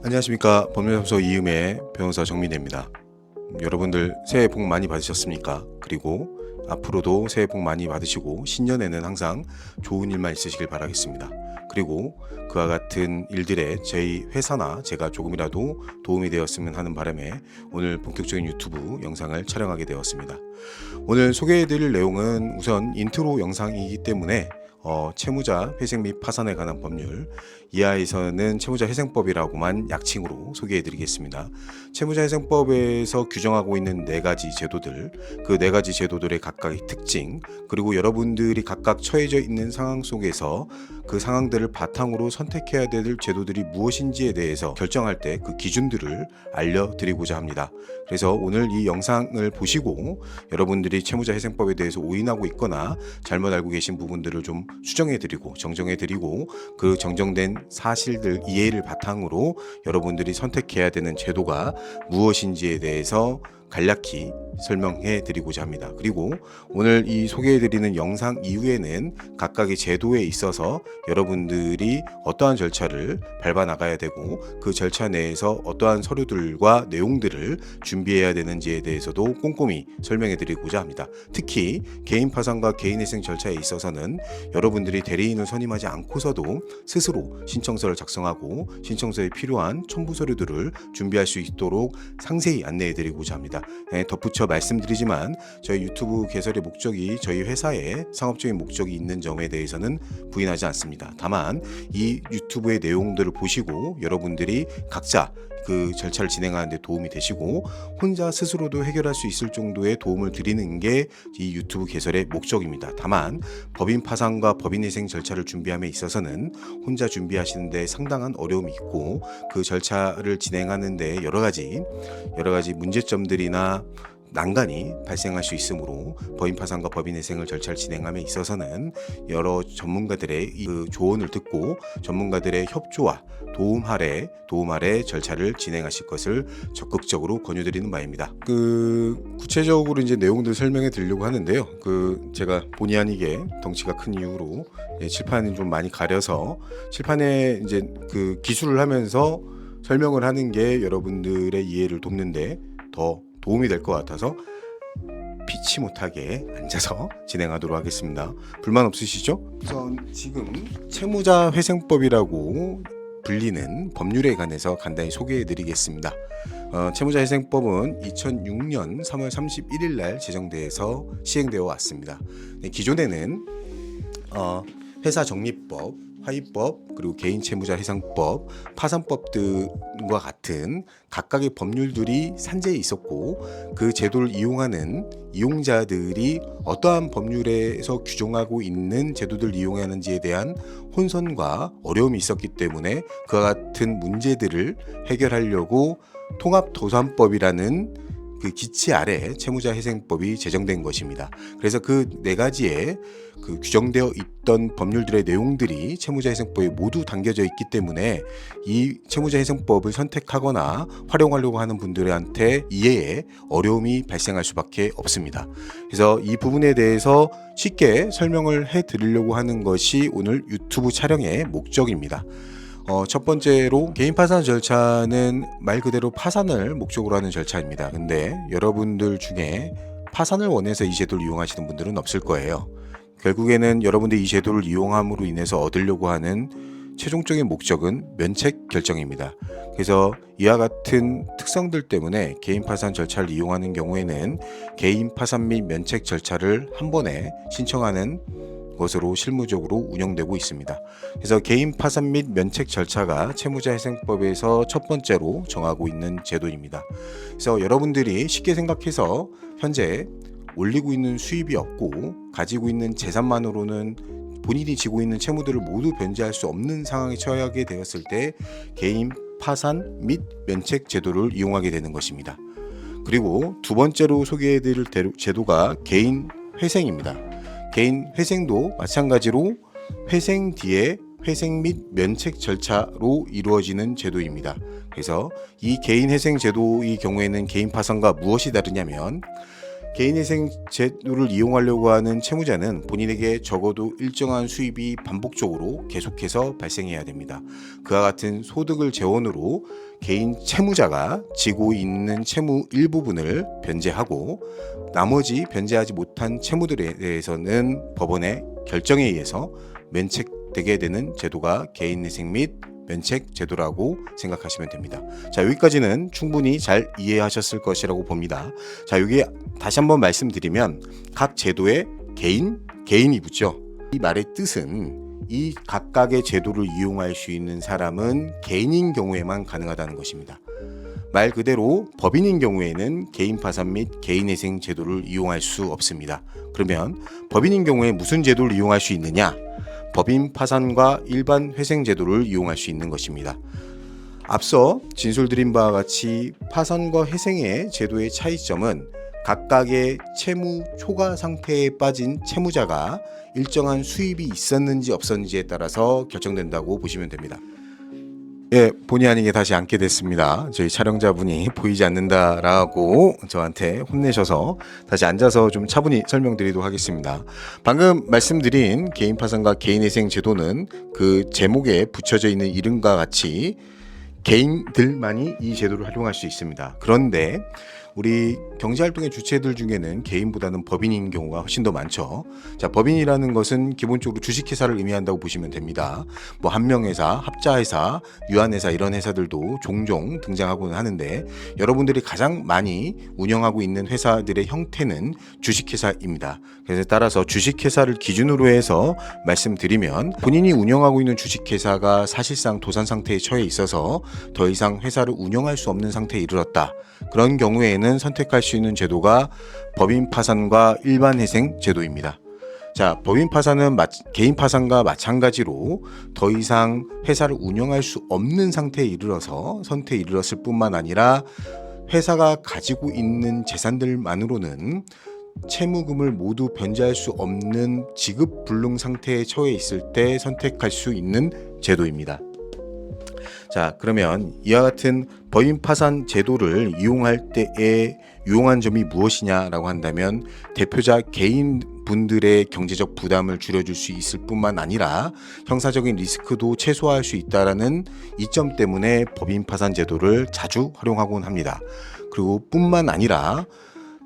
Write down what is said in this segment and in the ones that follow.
안녕하십니까. 법률사무소 이음의 변호사 정민혜입니다. 여러분들 새해 복 많이 받으셨습니까? 그리고 앞으로도 새해 복 많이 받으시고 신년에는 항상 좋은 일만 있으시길 바라겠습니다. 그리고 그와 같은 일들에 저희 회사나 제가 조금이라도 도움이 되었으면 하는 바람에 오늘 본격적인 유튜브 영상을 촬영하게 되었습니다. 오늘 소개해드릴 내용은 우선 인트로 영상이기 때문에 채무자 회생 및 파산에 관한 법률, 이하에서는 채무자회생법이라고만 약칭으로 소개해드리겠습니다. 채무자회생법에서 규정하고 있는 4가지 제도들, 그 4가지 제도들의 각각의 특징, 그리고 여러분들이 각각 처해져 있는 상황 속에서 그 상황들을 바탕으로 선택해야 될 제도들이 무엇인지에 대해서 결정할 때 그 기준들을 알려드리고자 합니다. 그래서 오늘 이 영상을 보시고 여러분들이 채무자회생법에 대해서 오인하고 있거나 잘못 알고 계신 부분들을 좀 수정해드리고 정정해드리고 그 정정된 사실들 이해를 바탕으로 여러분들이 선택해야 되는 제도가 무엇인지에 대해서 간략히 설명해 드리고자 합니다. 그리고 오늘 이 소개해 드리는 영상 이후에는 각각의 제도에 있어서 여러분들이 어떠한 절차를 밟아 나가야 되고 그 절차 내에서 어떠한 서류들과 내용들을 준비해야 되는지에 대해서도 꼼꼼히 설명해 드리고자 합니다. 특히 개인 파산과 개인 회생 절차에 있어서는 여러분들이 대리인을 선임하지 않고서도 스스로 신청서를 작성하고 신청서에 필요한 첨부 서류들을 준비할 수 있도록 상세히 안내해 드리고자 합니다. 덧붙여 말씀드리지만 저희 유튜브 개설의 목적이 저희 회사의 상업적인 목적이 있는 점에 대해서는 부인하지 않습니다. 다만 이 유튜브의 내용들을 보시고 여러분들이 각자 그 절차를 진행하는 데 도움이 되시고 혼자 스스로도 해결할 수 있을 정도의 도움을 드리는 게 이 유튜브 개설의 목적입니다. 다만 법인 파산과 법인 회생 절차를 준비함에 있어서는 혼자 준비하시는 데 상당한 어려움이 있고 그 절차를 진행하는 데 여러 가지 문제점들이나 난간이 발생할 수 있으므로 법인 파산과 법인 회생을 절차를 진행함에 있어서는 여러 전문가들의 그 조언을 듣고 전문가들의 협조와 도움 아래 절차를 진행하실 것을 적극적으로 권유드리는 바입니다. 구체적으로 이제 내용들 설명해 드리려고 하는데요. 제가 본의 아니게 덩치가 큰 이유로 칠판이 좀 많이 가려서 칠판에 이제 기술을 하면서 설명을 하는 게 여러분들의 이해를 돕는데 더 도움이 될 것 같아서 피치 못하게 앉아서 진행하도록 하겠습니다. 불만 없으시죠? 우선 지금 채무자회생법이라고 불리는 법률에 관해서 간단히 소개해 드리겠습니다. 채무자회생법은 2006년 3월 31일 날 제정돼서 시행되어 왔습니다. 기존에는 회사 정리법, 화의법, 그리고 개인채무자회생법, 파산법 등과 같은 각각의 법률들이 산재해 있었고 그 제도를 이용하는 이용자들이 어떠한 법률에서 규정하고 있는 제도들을 이용하는지에 대한 혼선과 어려움이 있었기 때문에 그와 같은 문제들을 해결하려고 통합도산법이라는 그 기치 아래 채무자회생법이 제정된 것입니다. 그래서 그 4가지의 규정되어 있던 법률들의 내용들이 채무자회생법에 모두 담겨져 있기 때문에 이 채무자회생법을 선택하거나 활용하려고 하는 분들한테 이해에 어려움이 발생할 수밖에 없습니다. 그래서 이 부분에 대해서 쉽게 설명을 해 드리려고 하는 것이 오늘 유튜브 촬영의 목적입니다. 첫 번째로 개인 파산 절차는 말 그대로 파산을 목적으로 하는 절차입니다. 근데 여러분들 중에 파산을 원해서 이 제도를 이용하시는 분들은 없을 거예요. 결국에는 여러분들이 이 제도를 이용함으로 인해서 얻으려고 하는 최종적인 목적은 면책 결정입니다. 그래서 이와 같은 특성들 때문에 개인 파산 절차를 이용하는 경우에는 개인 파산 및 면책 절차를 한 번에 신청하는 것으로 실무적으로 운영되고 있습니다. 그래서 개인 파산 및 면책 절차가 채무자회생법에서 첫 번째로 정하고 있는 제도입니다. 그래서 여러분들이 쉽게 생각해서 현재 올리고 있는 수입이 없고 가지고 있는 재산만으로는 본인이 지고 있는 채무들을 모두 변제할 수 없는 상황에 처하게 되었을 때 개인 파산 및 면책 제도를 이용하게 되는 것입니다. 그리고 두 번째로 소개해드릴 제도가 개인 회생입니다. 개인 회생도 마찬가지로 회생 뒤에 회생 및 면책 절차로 이루어지는 제도입니다. 그래서 이 개인 회생 제도의 경우에는 개인 파산과 무엇이 다르냐면 개인회생 제도를 이용하려고 하는 채무자는 본인에게 적어도 일정한 수입이 반복적으로 계속해서 발생해야 됩니다. 그와 같은 소득을 재원으로 개인 채무자가 지고 있는 채무 일부분을 변제하고 나머지 변제하지 못한 채무들에 대해서는 법원의 결정에 의해서 면책되게 되는 제도가 개인회생 및 면책 제도라고 생각하시면 됩니다. 자, 여기까지는 충분히 잘 이해하셨을 것이라고 봅니다. 자, 여기 다시 한번 말씀드리면 각 제도에 개인이 붙죠. 이 말의 뜻은 이 각각의 제도를 이용할 수 있는 사람은 개인인 경우에만 가능하다는 것입니다. 말 그대로 법인인 경우에는 개인 파산 및 개인회생 제도를 이용할 수 없습니다. 그러면 법인인 경우에 무슨 제도를 이용할 수 있느냐? 법인 파산과 일반 회생 제도를 이용할 수 있는 것입니다. 앞서 진술드린 바와 같이 파산과 회생의 제도의 차이점은 각각의 채무 초과 상태에 빠진 채무자가 일정한 수입이 있었는지 없었는지에 따라서 결정된다고 보시면 됩니다. 예, 본의 아니게 다시 앉게 됐습니다. 저희 촬영자분이 보이지 않는다라고 저한테 혼내셔서 다시 앉아서 좀 차분히 설명드리도록 하겠습니다. 방금 말씀드린 개인 파산과 개인회생 제도는 그 제목에 붙여져 있는 이름과 같이 개인들만이 이 제도를 활용할 수 있습니다. 그런데 우리 경제활동의 주체들 중에는 개인보다는 법인인 경우가 훨씬 더 많죠. 자, 법인이라는 것은 기본적으로 주식회사를 의미한다고 보시면 됩니다. 뭐 한명회사, 합자회사, 유한회사 이런 회사들도 종종 등장하고는 하는데 여러분들이 가장 많이 운영하고 있는 회사들의 형태는 주식회사입니다. 그래서 따라서 주식회사를 기준으로 해서 말씀드리면 본인이 운영하고 있는 주식회사가 사실상 도산 상태에 처해 있어서 더 이상 회사를 운영할 수 없는 상태에 이르렀다. 그런 경우에는 선택할 수 있는 제도가 법인 파산과 일반 회생 제도입니다. 자, 법인 파산은 개인 파산과 마찬가지로 더 이상 회사를 운영할 수 없는 상태에 이르러서 선택에 이르렀을 뿐만 아니라 회사가 가지고 있는 재산들만으로는 채무금을 모두 변제할 수 없는 지급 불능 상태에 처해 있을 때 선택할 수 있는 제도입니다. 자, 그러면 이와 같은 법인 파산 제도를 이용할 때의 유용한 점이 무엇이냐라고 한다면 대표자 개인 분들의 경제적 부담을 줄여줄 수 있을 뿐만 아니라 형사적인 리스크도 최소화할 수 있다라는 이점 때문에 법인 파산 제도를 자주 활용하곤 합니다. 그리고 뿐만 아니라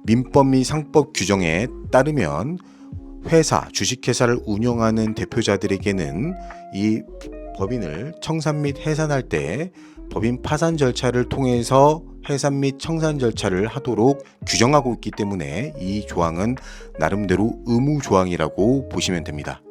민법 및 상법 규정에 따르면 회사, 주식회사를 운영하는 대표자들에게는 이 법인을 청산 및 해산할 때 법인 파산 절차를 통해서 해산 및 청산 절차를 하도록 규정하고 있기 때문에 이 조항은 나름대로 의무 조항이라고 보시면 됩니다.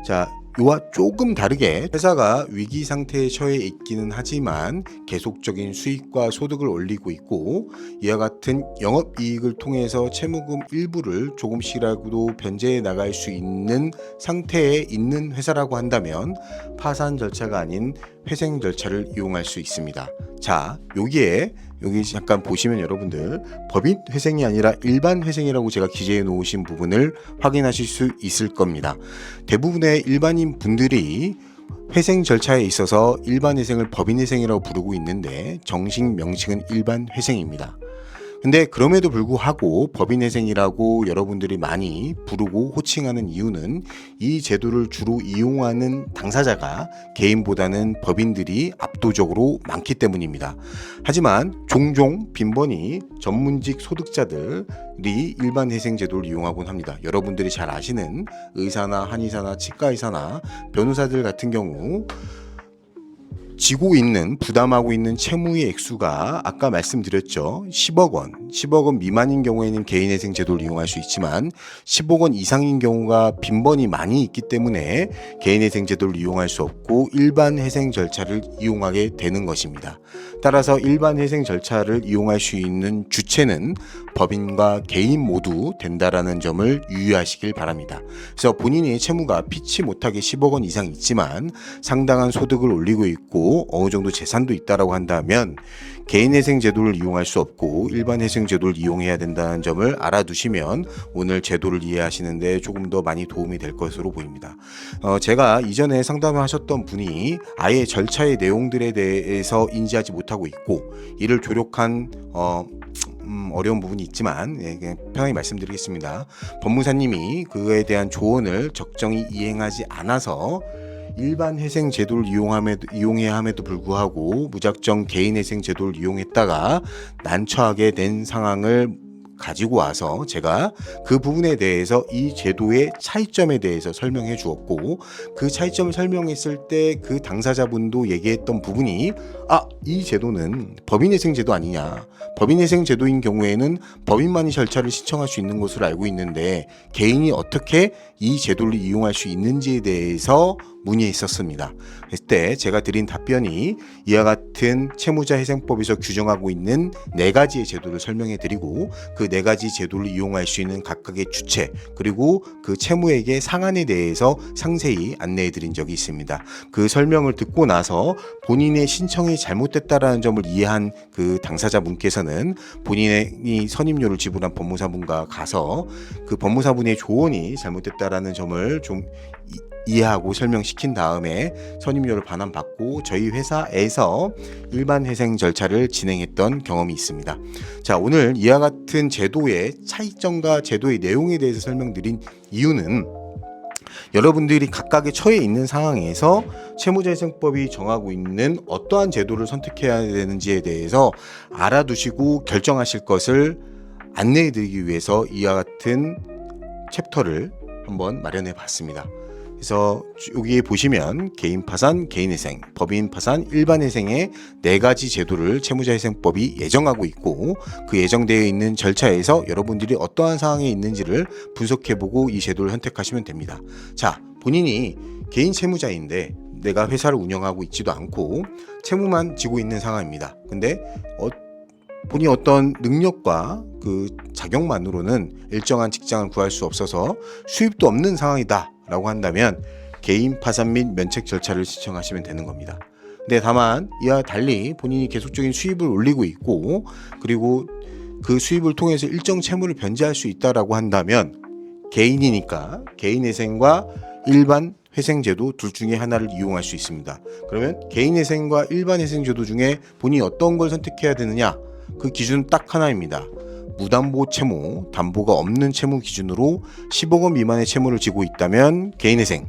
자, 이와 조금 다르게 회사가 위기 상태에 처해 있기는 하지만 계속적인 수익과 소득을 올리고 있고 이와 같은 영업이익을 통해서 채무금 일부를 조금씩이라도 변제해 나갈 수 있는 상태에 있는 회사라고 한다면 파산 절차가 아닌 회생 절차를 이용할 수 있습니다. 자, 여기 잠깐 보시면 여러분들 법인 회생이 아니라 일반 회생이라고 제가 기재해 놓으신 부분을 확인하실 수 있을 겁니다. 대부분의 일반인 분들이 회생 절차에 있어서 일반 회생을 법인 회생이라고 부르고 있는데 정식 명칭은 일반 회생입니다. 근데 그럼에도 불구하고 법인 회생이라고 여러분들이 많이 부르고 호칭하는 이유는 이 제도를 주로 이용하는 당사자가 개인보다는 법인들이 압도적으로 많기 때문입니다. 하지만 종종 빈번히 전문직 소득자들이 일반 회생 제도를 이용하곤 합니다. 여러분들이 잘 아시는 의사나 한의사나 치과의사나 변호사들 같은 경우 지고 있는 부담하고 있는 채무의 액수가 아까 말씀드렸죠. 10억 원 미만인 경우에는 개인회생 제도를 이용할 수 있지만 10억 원 이상인 경우가 빈번히 많이 있기 때문에 개인회생 제도를 이용할 수 없고 일반 회생 절차를 이용하게 되는 것입니다. 따라서 일반 회생 절차를 이용할 수 있는 주체는 법인과 개인 모두 된다라는 점을 유의하시길 바랍니다. 그래서 본인의 채무가 피치 못하게 10억 원 이상 있지만 상당한 소득을 올리고 있고 어느 정도 재산도 있다라고 한다면 개인회생 제도를 이용할 수 없고 일반 회생 제도를 이용해야 된다는 점을 알아두시면 오늘 제도를 이해하시는데 조금 더 많이 도움이 될 것으로 보입니다. 제가 이전에 상담을 하셨던 분이 아예 절차의 내용들에 대해서 인지하지 못하고 있고 이를 조력한 어려운 부분이 있지만 그냥 편하게 말씀드리겠습니다. 법무사님이 그에 대한 조언을 적정히 이행하지 않아서 일반 회생 제도를 이용해야 함에도 불구하고 무작정 개인 회생 제도를 이용했다가 난처하게 된 상황을 가지고 와서 제가 그 부분에 대해서 이 제도의 차이점에 대해서 설명해 주었고, 그 차이점을 설명했을 때 그 당사자분도 얘기했던 부분이 이 제도는 법인회생 제도 아니냐, 법인회생 제도인 경우에는 법인만이 절차를 신청할 수 있는 것으로 알고 있는데 개인이 어떻게 이 제도를 이용할 수 있는지에 대해서 문의했었습니다. 그때 제가 드린 답변이 이와 같은 채무자회생법에서 규정하고 있는 4가지의 제도를 설명해 드리고, 그 4가지 제도를 이용할 수 있는 각각의 주체 그리고 그 채무액의 상한에 대해서 상세히 안내해 드린 적이 있습니다. 그 설명을 듣고 나서 본인의 신청이 잘못됐다라는 점을 이해한 그 당사자분께서는 본인이 선임료를 지불한 법무사분과 가서 그 법무사분의 조언이 잘못됐다라는 점을 좀 이해하고 설명시킨 다음에 선임료를 반환받고 저희 회사에서 일반 회생 절차를 진행했던 경험이 있습니다. 자, 오늘 이와 같은 제도의 차이점과 제도의 내용에 대해서 설명드린 이유는 여러분들이 각각의 처해 있는 상황에서 채무자회생법이 정하고 있는 어떠한 제도를 선택해야 되는지에 대해서 알아두시고 결정하실 것을 안내해드리기 위해서 이와 같은 챕터를 한번 마련해 봤습니다. 그래서 여기에 보시면 개인 파산, 개인 회생, 법인 파산, 일반 회생의 4가지 제도를 채무자회생법이 예정하고 있고, 그 예정되어 있는 절차에서 여러분들이 어떠한 상황에 있는지를 분석해보고 이 제도를 선택하시면 됩니다. 자, 본인이 개인 채무자인데 내가 회사를 운영하고 있지도 않고 채무만 지고 있는 상황입니다. 근데 본인이 어떤 능력과 그 자격만으로는 일정한 직장을 구할 수 없어서 수입도 없는 상황이다 라고 한다면 개인 파산 및 면책 절차를 신청하시면 되는 겁니다. 근데 다만 이와 달리 본인이 계속적인 수입을 올리고 있고 그리고 그 수입을 통해서 일정 채무를 변제할 수 있다라고 한다면 개인이니까 개인회생과 일반 회생제도 둘 중에 하나를 이용할 수 있습니다. 그러면 개인회생과 일반 회생제도 중에 본인이 어떤 걸 선택해야 되느냐, 그 기준은 딱 하나입니다. 무담보 채무, 담보가 없는 채무 기준으로 10억 원 미만의 채무를 지고 있다면 개인회생,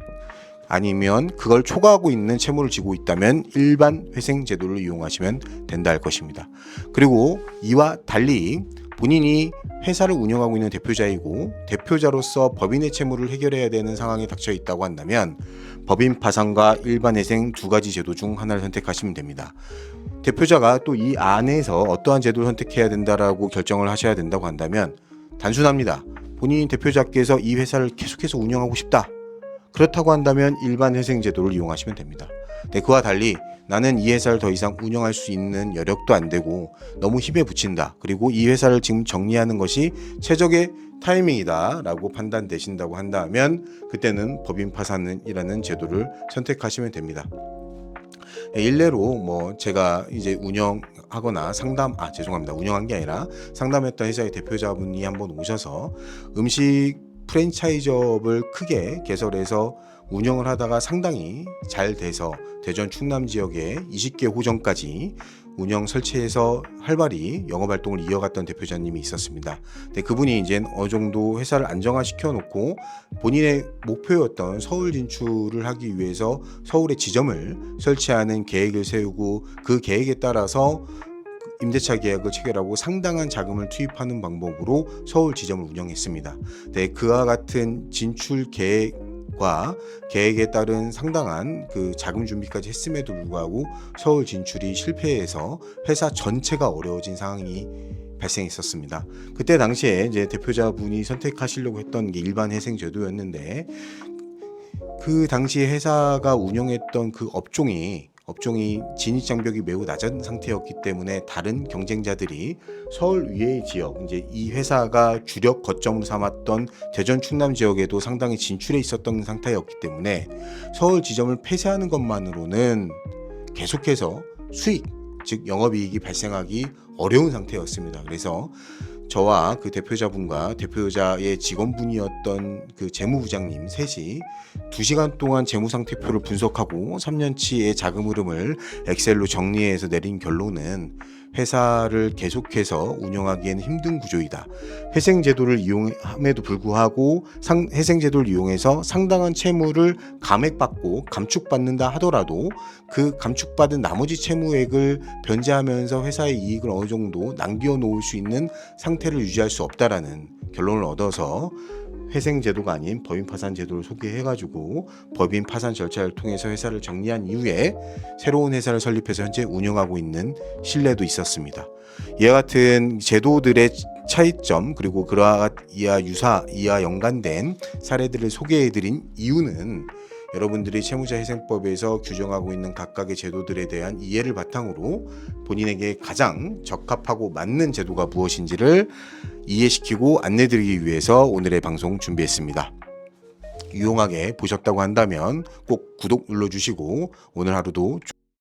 아니면 그걸 초과하고 있는 채무를 지고 있다면 일반 회생 제도를 이용하시면 된다 할 것입니다. 그리고 이와 달리 본인이 회사를 운영하고 있는 대표자이고 대표자로서 법인의 채무를 해결해야 되는 상황에 닥쳐 있다고 한다면 법인 파산과 일반 회생 2가지 제도 중 하나를 선택하시면 됩니다. 대표자가 또 이 안에서 어떠한 제도를 선택해야 된다라고 결정을 하셔야 된다고 한다면 단순합니다. 본인 대표자께서 이 회사를 계속해서 운영하고 싶다, 그렇다고 한다면 일반 회생 제도를 이용하시면 됩니다. 네, 그와 달리 나는 이 회사를 더 이상 운영할 수 있는 여력도 안 되고 너무 힘에 부친다, 그리고 이 회사를 지금 정리하는 것이 최적의 타이밍이다 라고 판단되신다고 한다면 그때는 법인 파산이라는 제도를 선택하시면 됩니다. 일례로 제가 이제 운영하거나 운영한 게 아니라 상담했던 회사의 대표자분이 한번 오셔서 음식 프랜차이즈업을 크게 개설해서 운영을 하다가 상당히 잘 돼서 대전 충남 지역에 20개 호점까지 운영 설치해서 활발히 영업활동을 이어갔던 대표자님이 있었습니다. 근데 그분이 이제 어느 정도 회사를 안정화시켜 놓고 본인의 목표였던 서울 진출을 하기 위해서 서울에 지점을 설치하는 계획을 세우고 그 계획에 따라서 임대차 계약을 체결하고 상당한 자금을 투입하는 방법으로 서울 지점을 운영했습니다. 네, 그와 같은 진출 계획과 계획에 따른 상당한 그 자금 준비까지 했음에도 불구하고 서울 진출이 실패해서 회사 전체가 어려워진 상황이 발생했었습니다. 그때 당시에 이제 대표자분이 선택하시려고 했던 게 일반 회생 제도였는데 그 당시에 회사가 운영했던 그 업종이 진입장벽이 매우 낮은 상태였기 때문에 다른 경쟁자들이 서울 위의 지역, 이제 이 회사가 주력 거점으로 삼았던 대전 충남 지역에도 상당히 진출해 있었던 상태였기 때문에 서울 지점을 폐쇄하는 것만으로는 계속해서 수익, 즉 영업이익이 발생하기 어려운 상태였습니다. 그래서 저와 그 대표자분과 대표자의 직원분이었던 그 재무부장님 셋이 2시간 동안 재무상태표를 분석하고 3년치의 자금 흐름을 엑셀로 정리해서 내린 결론은 회사를 계속해서 운영하기에는 힘든 구조이다. 회생제도를 이용함에도 불구하고 회생제도를 이용해서 상당한 채무를 감액받고 감축받는다 하더라도 그 감축받은 나머지 채무액을 변제하면서 회사의 이익을 어느 정도 남겨 놓을 수 있는 상태를 유지할 수 없다라는 결론을 얻어서 회생제도가 아닌 법인파산제도를 소개해가지고 법인 파산 절차를 통해서 회사를 정리한 이후에 새로운 회사를 설립해서 현재 운영하고 있는 신뢰도 있었습니다. 이와 같은 제도들의 차이점 그리고 이와 연관된 사례들을 소개해드린 이유는 여러분들이 채무자회생법에서 규정하고 있는 각각의 제도들에 대한 이해를 바탕으로 본인에게 가장 적합하고 맞는 제도가 무엇인지를 이해시키고 안내드리기 위해서 오늘의 방송 준비했습니다. 유용하게 보셨다고 한다면 꼭 구독 눌러주시고 오늘 하루도